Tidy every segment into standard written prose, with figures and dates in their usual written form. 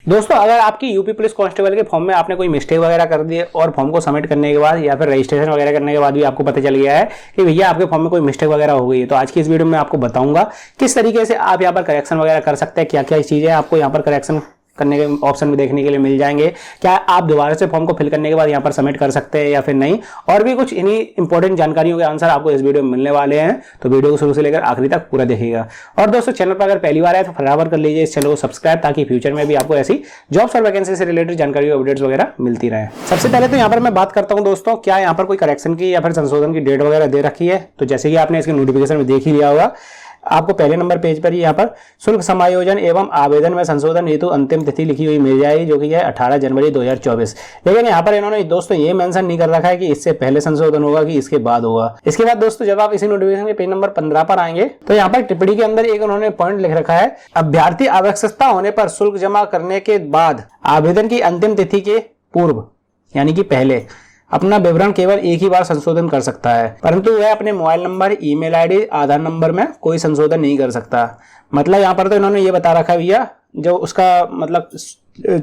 दोस्तों अगर आपकी यूपी पुलिस कांस्टेबल के फॉर्म में आपने कोई मिस्टेक वगैरह कर दी और फॉर्म को सबमिट करने के बाद या फिर रजिस्ट्रेशन वगैरह करने के बाद भी आपको पता चल गया है कि भैया आपके फॉर्म में कोई मिस्टेक वगैरह हो गई है, तो आज की इस वीडियो में आपको बताऊंगा किस तरीके से आप यहाँ पर करेक्शन वगैरह कर सकते हैं, क्या क्या चीजें आपको यहाँ पर करेक्शन करने के ऑप्शन में देखने के लिए मिल जाएंगे। क्या आप दोबारा से फॉर्म को फिल करने के बाद यहाँ पर सबमिट कर सकते हैं या फिर नहीं, और भी कुछ इन्हीं इंपॉर्टेंट जानकारियों के आंसर आपको इस वीडियो में मिलने वाले हैं। तो वीडियो को शुरू से लेकर आखिरी तक पूरा देखिएगा। और दोस्तों चैनल पर अगर पहली बार आए तो फटाफट कर लीजिए इस चैनल को सब्सक्राइब, ताकि फ्यूचर में भी आपको ऐसी जॉब्स और वैकेंसी से रिलेटेड जानकारी अपडेट्स वगैरह मिलती रहे। सबसे पहले तो यहाँ पर मैं बात करता हूँ दोस्तों, क्या यहाँ पर कोई करेक्शन की या फिर संशोधन की डेट वगैरह दे रखी है। तो जैसे कि आपने इसके नोटिफिकेशन में देख ही लिया होगा, आपको पहले नंबर पेज पर ही यहाँ पर शुल्क समायोजन एवं आवेदन में संशोधन हेतु अंतिम तिथि लिखी हुई मिल जाएगी, जो कि है 18 जनवरी 2024। लेकिन यहाँ पर इन्होंने दोस्तों ये मेंशन नहीं कर रखा है कि इससे पहले संशोधन होगा कि इसके बाद होगा। इसके बाद दोस्तों जब आप इसी नोटिफिकेशन के पेज नंबर 15 पर आएंगे तो यहाँ पर टिप्पणी के अंदर एक उन्होंने पॉइंट लिख रखा है, अभ्यर्थी आवश्यकता होने पर शुल्क जमा करने के बाद आवेदन की अंतिम तिथि के पूर्व यानी कि पहले अपना विवरण केवल एक ही बार संशोधन कर सकता है, परंतु वह अपने मोबाइल नंबर, ईमेल आईडी, आधार नंबर में कोई संशोधन नहीं कर सकता। मतलब यहाँ पर तो इन्होंने ये बता रखा है भैया, जो उसका मतलब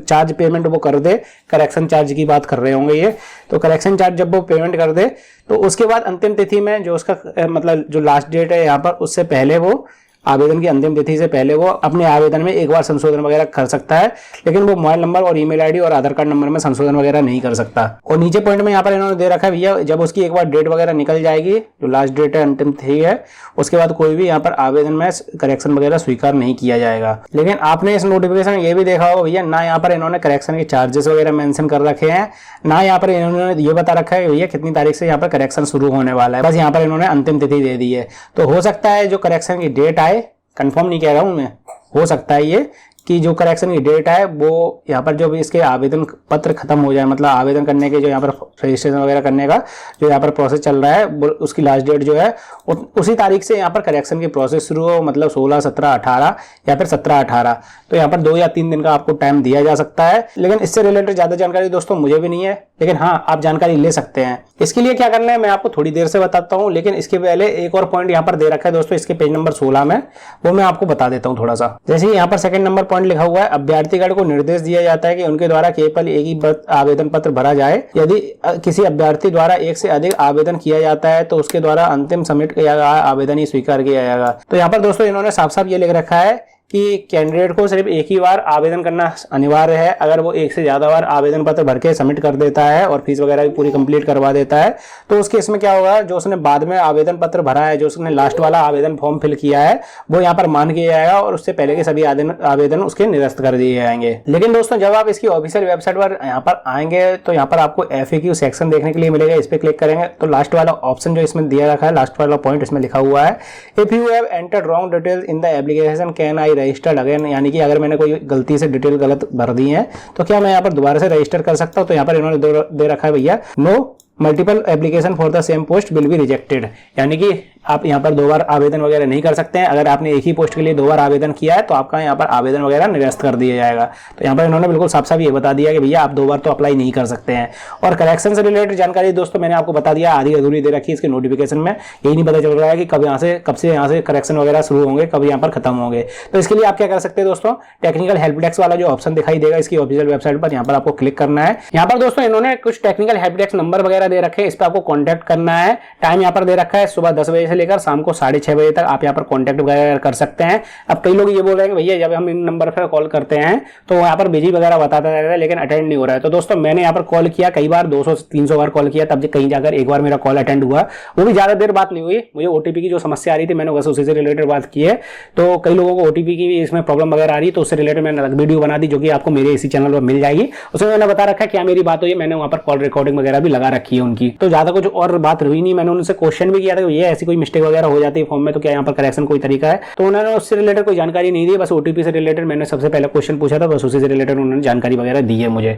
चार्ज पेमेंट वो कर दे, करेक्शन चार्ज की बात कर रहे होंगे ये, तो करेक्शन चार्ज जब वो पेमेंट कर दे तो उसके बाद अंतिम तिथि में जो उसका मतलब जो लास्ट डेट है यहाँ पर, उससे पहले वो आवेदन की अंतिम तिथि से पहले वो अपने आवेदन में एक बार संशोधन वगैरह कर सकता है, लेकिन वो मोबाइल नंबर और ईमेल आईडी और आधार कार्ड नंबर में संशोधन वगैरह नहीं कर सकता। और नीचे पॉइंट में यहाँ पर इन्होंने दे रखा है भैया, जब उसकी एक बार डेट वगैरह निकल जाएगी, जो लास्ट डेट है, अंतिम तिथि है, उसके बाद कोई भी यहाँ पर आवेदन में करेक्शन वगैरह स्वीकार नहीं किया जाएगा। लेकिन आपने इस नोटिफिकेशन में ये भी देखा होगा भैया, ना यहाँ पर इन्होंने करेक्शन के चार्जेस वगैरह मेंशन कर रखे हैं, ना यहाँ पर इन्होंने ये बता रखा है भैया कितनी तारीख से यहाँ पर करेक्शन शुरू होने वाला है। बस यहाँ पर इन्होंने अंतिम तिथि दे दी है। तो हो सकता है जो करेक्शन की डेट आए, कंफर्म नहीं कह रहा हूं मैं, हो सकता है ये कि जो करेक्शन की डेट है वो यहाँ पर जो भी इसके आवेदन पत्र खत्म हो जाए, मतलब आवेदन करने के जो यहाँ पर रजिस्ट्रेशन वगैरह करने का जो यहाँ पर प्रोसेस चल रहा है, उसकी लास्ट डेट जो है उसी तारीख से यहाँ पर करेक्शन की प्रोसेस शुरू हो, मतलब 16, 17, 18 या फिर 17, 18। तो यहाँ पर 2 या 3 दिन का आपको टाइम दिया जा सकता है। लेकिन इससे रिलेटेड ज्यादा जानकारी दोस्तों मुझे भी नहीं है, लेकिन हाँ आप जानकारी ले सकते हैं। इसके लिए क्या करना है मैं आपको थोड़ी देर से बताता हूँ, लेकिन इसके पहले एक और पॉइंट यहाँ पर दे रखा है दोस्तों, इसके पेज नंबर 16 में, वो मैं आपको बता देता हूँ थोड़ा सा। जैसे यहाँ पर सेकंड नंबर पॉइंट लिखा हुआ है, अभ्यर्थीगण को निर्देश दिया जाता है कि उनके द्वारा केवल एक ही आवेदन पत्र भरा जाए। यदि किसी अभ्यर्थी द्वारा एक से अधिक आवेदन किया जाता है तो उसके द्वारा अंतिम सबमिट किया गया आवेदन ही स्वीकार किया जाएगा। तो यहाँ पर दोस्तों इन्होंने साफ साफ ये लिख रखा है कि कैंडिडेट को सिर्फ एक ही बार आवेदन करना अनिवार्य है। अगर वो एक से ज्यादा बार आवेदन पत्र भर के सबमिट कर देता है और फीस वगैरह भी पूरी कंप्लीट करवा देता है, तो उसके इसमें क्या होगा, जो उसने बाद में आवेदन पत्र भरा है, जो उसने लास्ट वाला आवेदन फॉर्म फिल किया है, वो यहाँ पर मान किया जाएगा और उससे पहले के सभी आवेदन उसके निरस्त कर दिए जाएंगे। लेकिन दोस्तों जब आप इसकी ऑफिशियल वेबसाइट पर यहाँ पर आएंगे तो यहाँ पर आपको FAQ सेक्शन देखने के लिए मिलेगा। इस पर क्लिक करेंगे तो लास्ट वाला ऑप्शन जो इसमें दिया रखा है, लास्ट वाला पॉइंट इसमें लिखा हुआ है, if you have entered wrong details in the application can I registered again, यानी कि अगर मैंने कोई गलती से डिटेल गलत भर दी है तो क्या मैं यहाँ पर दोबारा से रजिस्टर कर सकता हूँ। तो यहाँ पर इन्होंने दे रखा है भैया, no multiple application for the same post will be rejected, यानी कि आप यहाँ पर 2 बार आवेदन वगैरह नहीं कर सकते हैं। अगर आपने एक ही पोस्ट के लिए 2 बार आवेदन किया है तो आपका यहाँ पर आवेदन वगैरह निरस्त कर दिया जाएगा। तो यहाँ पर इन्होंने बिल्कुल साफ साफ ये बता दिया कि भैया आप 2 बार तो अप्लाई नहीं कर सकते हैं। और करेक्शन से रिलेटेड जानकारी दोस्तों मैंने आपको बता दिया, आधी अधूरी दे रखी है इसके नोटिफिकेशन में, यही नहीं पता चल रहा है कि कब से यहाँ से करेक्शन वगैरह शुरू होंगे, कब यहाँ पर खत्म होंगे। तो इसके लिए आप क्या कर सकते हैं दोस्तों, टेक्निकल हेल्प डेस्क वाला जो ऑप्शन दिखाई देगा इसकी ऑफिशियल वेबसाइट पर, यहाँ पर आपको क्लिक करना है। यहाँ पर दोस्तों इन्होंने कुछ टेक्निकल हेल्प डेस्क नंबर वगैरह दे रखे हैं, इस पर आपको कॉन्टैक्ट करना है। टाइम यहाँ पर दे रखा है सुबह 10 बजे से लेकर शाम को 6:30 बजे तक आप यहाँ पर कॉन्टैक्ट वगैरह कर सकते हैं। अब कई लोग ये बोल रहे हैं कि भैया जब हम इन नंबर पर कॉल करते हैं तो यहाँ पर बिजी वगैरह बताता रहता है लेकिन अटेंड नहीं हो रहा है। तो दोस्तों मैंने यहाँ पर कॉल किया कई बार, 200-300 बार कॉल किया, तब कहीं जाकर एक बार मेरा कॉल अटेंड हुआ, वो भी ज्यादा देर बात नहीं हुई। मुझे OTP की जो समस्या आ रही थी मैंने बस उसी से रिलेटेड बात की है। तो कई लोगों को OTP की इसमें प्रॉब्लम वगैरह आ रही है, तो उससे रिलेटेड मैंने अलग वीडियो बना दी जो कि आपको मेरे इसी चैनल पर मिल जाएगी। उसमें मैंने बता रखा है क्या मेरी बात हुई है, मैंने वहाँ पर कॉल रिकॉर्डिंग वगैरह भी लगा रखी है उनकी। तो ज्यादा कुछ और बात हुई नहीं। मैंने उनसे क्वेश्चन भी किया था ये ऐसी कोई मिस्टेक वगैरह हो जाती है फॉर्म में तो क्या यहाँ पर करेक्शन कोई तरीका है, तो उन्होंने उससे रिलेटेड कोई जानकारी नहीं दी। बस OTP से रिलेटेड मैंने सबसे पहले क्वेश्चन पूछा था, बस उसी से रिलेटेड उन्होंने जानकारी वगैरह दी है मुझे।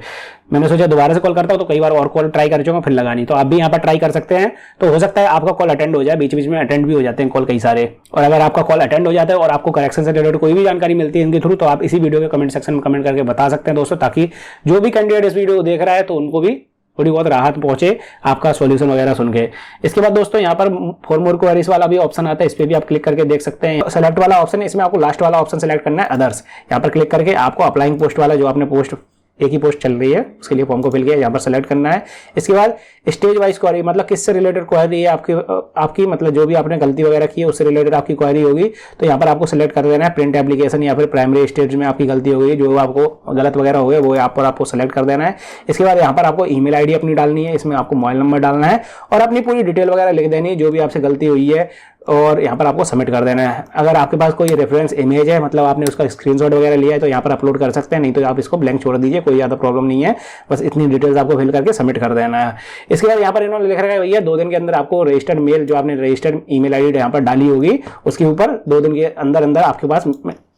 मैंने सोचा दोबारा से कॉल करता हूँ, तो कई बार और कॉल ट्राई कर चुका फिर लगानी, तो आप भी यहाँ पर ट्राई कर सकते हैं। तो हो सकता है आपका कॉल अटेंड हो जाए, बीच बीच में अटेंड भी हो जाते हैं कॉल कई सारे। और अगर आपका कॉल अटेंड हो जाता है और आपको करेक्शन से रिलेटेड कोई भी जानकारी मिलती है इनके थ्रू, तो आप इसी वीडियो के कमेंट सेक्शन में कमेंट करके बता सकते हैं दोस्तों, ताकि जो भी कैंडिडेट इस वीडियो को देख रहा है तो उनको भी थोड़ी बहुत राहत पहुंचे आपका सॉल्यूशन वगैरह सुन के। इसके बाद दोस्तों यहाँ पर फॉर मोर क्वेरीज वाला भी ऑप्शन आता है, इस पे भी आप क्लिक करके देख सकते हैं। सेलेक्ट वाला ऑप्शन है, इसमें आपको लास्ट वाला ऑप्शन सेलेक्ट करना है अदर्स। यहाँ पर क्लिक करके आपको अप्लाइंग पोस्ट वाला जो आपने पोस्ट एक ही पोस्ट चल रही है उसके लिए फॉर्म को फिल किया, यहाँ पर सेलेक्ट करना है। इसके बाद स्टेज वाइज क्वेरी, मतलब किससे रिलेटेड क्वेरी है आपकी मतलब जो भी आपने गलती वगैरह की है उससे रिलेटेड आपकी क्वेरी होगी, तो यहाँ पर आपको सेलेक्ट कर देना है प्रिंट एप्लीकेशन या फिर प्राइमरी स्टेज में आपकी गलती हो गई, जो आपको गलत वगैरह हो गया वो यहाँ पर आपको सेलेक्ट कर देना है। इसके बाद यहाँ पर आपको ईमेल आईडी अपनी डालनी है, इसमें आपको मोबाइल नंबर डालना है और अपनी पूरी डिटेल वगैरह लिख देनी है जो भी आपसे गलती हुई है, और यहाँ पर आपको सबमिट कर देना है। अगर आपके पास कोई रेफरेंस इमेज है, मतलब आपने उसका स्क्रीनशॉट वगैरह लिया है, तो यहाँ पर अपलोड कर सकते हैं, नहीं तो आप इसको ब्लैंक छोड़ दीजिए, कोई ज़्यादा प्रॉब्लम नहीं है। बस इतनी डिटेल्स आपको फिल करके सबमिट कर देना है। इसके बाद यहाँ पर इन्होंने लिख रखा है भैया 2 दिन के अंदर आपको रजिस्टर्ड मेल, जो आपने रजिस्टर्ड ईमेल आईडी यहाँ पर डाली होगी उसके ऊपर 2 दिन के अंदर आपके पास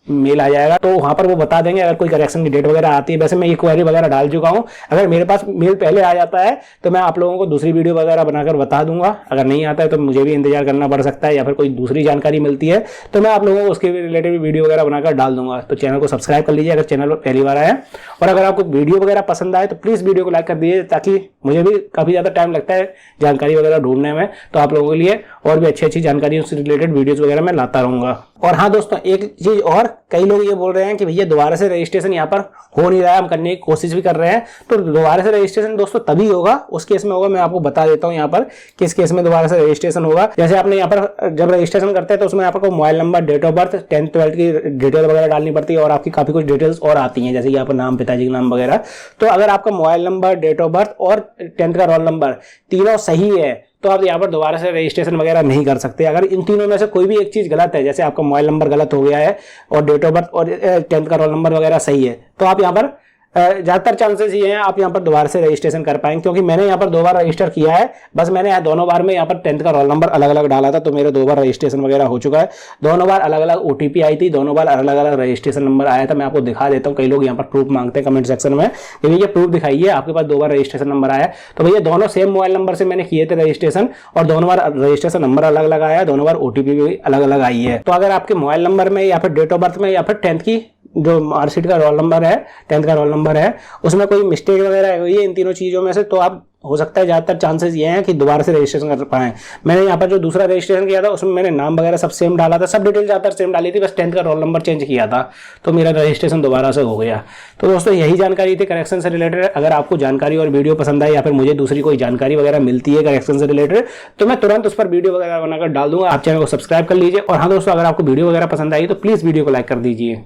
मेल आ जाएगा, तो वहां पर वो बता देंगे अगर कोई करेक्शन की डेट वगैरह आती है। वैसे मैं ये क्वेरी वगैरह डाल चुका हूं, अगर मेरे पास मेल पहले आ जाता है तो मैं आप लोगों को दूसरी वीडियो वगैरह बनाकर बता दूंगा, अगर नहीं आता है तो मुझे भी इंतजार करना पड़ सकता है, या फिर कोई दूसरी जानकारी मिलती है तो मैं आप लोगों को उसके रिलेटेड वीडियो वगैरह बनाकर डाल दूंगा। तो चैनल को सब्सक्राइब कर लीजिए अगर चैनल पर पहली बार आया, और अगर आपको वीडियो वगैरह पसंद आए तो प्लीज वीडियो को लाइक कर दीजिए, ताकि मुझे भी काफी ज्यादा टाइम लगता है जानकारी वगैरह ढूंढने में, तो आप लोगों के लिए और भी अच्छी जानकारी उससे रिलेटेड वीडियोस वगैरह मैं लाता रहूंगा। और हाँ दोस्तों, एक चीज और, कई लोग ये बोल रहे हैं कि भैया दोबारा से रजिस्ट्रेशन यहाँ पर हो नहीं रहा है, हम करने की कोशिश भी कर रहे हैं, तो दोबारा से रजिस्ट्रेशन दोस्तों तभी होगा, उस केस में होगा, मैं आपको बता देता हूँ यहाँ पर किस केस में दोबारा से रजिस्ट्रेशन होगा। जैसे आपने यहाँ पर जब रजिस्ट्रेशन करते हैं तो उसमें आपको mobile number, date of birth, 10th 12th की डिटेल वगैरह डालनी पड़ती है, और आपकी काफी कुछ डिटेल्स और आती हैं, जैसे यहाँ पर नाम, पिताजी का नाम वगैरह। तो अगर आपका mobile number, date of birth और 10th का रोल नंबर तीनों सही है तो आप यहाँ पर दोबारा से रजिस्ट्रेशन वगैरह नहीं कर सकते। अगर इन तीनों में से कोई भी एक चीज गलत है, जैसे आपका मोबाइल नंबर गलत हो गया है और डेट ऑफ बर्थ और 10th का रोल नंबर वगैरह सही है, तो आप यहाँ पर ज्यादातर चांसेस ये हैं आप यहाँ पर दोबारा से रजिस्ट्रेशन कर पाएंगे, क्योंकि मैंने यहाँ पर 2 बार रजिस्टर किया है। बस मैंने दोनों बार में यहाँ पर 10th का रोल नंबर अलग अलग डाला था, तो मेरे 2 बार रजिस्ट्रेशन वगैरह हो चुका है। दोनों बार अलग अलग OTP आई थी, दोनों बार अलग अलग रजिस्ट्रेशन नंबर आया था। मैं आपको दिखा देता हूँ, कई लोग यहाँ पर प्रूफ मांगते हैं कमेंट सेक्शन में कि भैया प्रूफ दिखाइए आपके पास 2 बार रजिस्ट्रेशन नंबर आया। तो भैया दोनों सेम मोबाइल नंबर से मैंने किए थे रजिस्ट्रेशन, और दोनों बार रजिस्ट्रेशन नंबर अलग अलग आया, दोनों बार OTP भी अलग अलग आई है। तो अगर आपके मोबाइल नंबर में या फिर डेट ऑफ बर्थ में या फिर 10th की जो मार्कशीट का रोल नंबर है, 10th का रोल नंबर है, उसमें कोई मिस्टेक वगैरह हुई है इन तीनों चीजों में से, तो आप हो सकता है ज्यादातर चांसेस ये हैं कि दोबारा से रजिस्ट्रेशन कर पाएं। मैंने यहाँ पर जो दूसरा रजिस्ट्रेशन किया था उसमें मैंने नाम वगैरह सब सेम डाला था, सब डिटेल ज्यादातर सेम डाली थी, बस 10th का रोल नंबर चेंज किया था, तो मेरा रजिस्ट्रेशन दोबारा से हो गया। तो दोस्तों यही जानकारी थी करेक्शन से रिलेटेड। अगर आपको जानकारी और वीडियो पसंद आई, या फिर मुझे दूसरी कोई जानकारी वगैरह मिलती है करेक्शन से रिलेटेड, तो मैं तुरंत उस पर वीडियो वगैरह बनाकर डाल दूंगा। आप चैनल को सब्सक्राइब कर लीजिए। और हाँ दोस्तों, अगर आपको वीडियो वगैरह पसंद आई तो प्लीज वीडियो को लाइक कर दीजिए।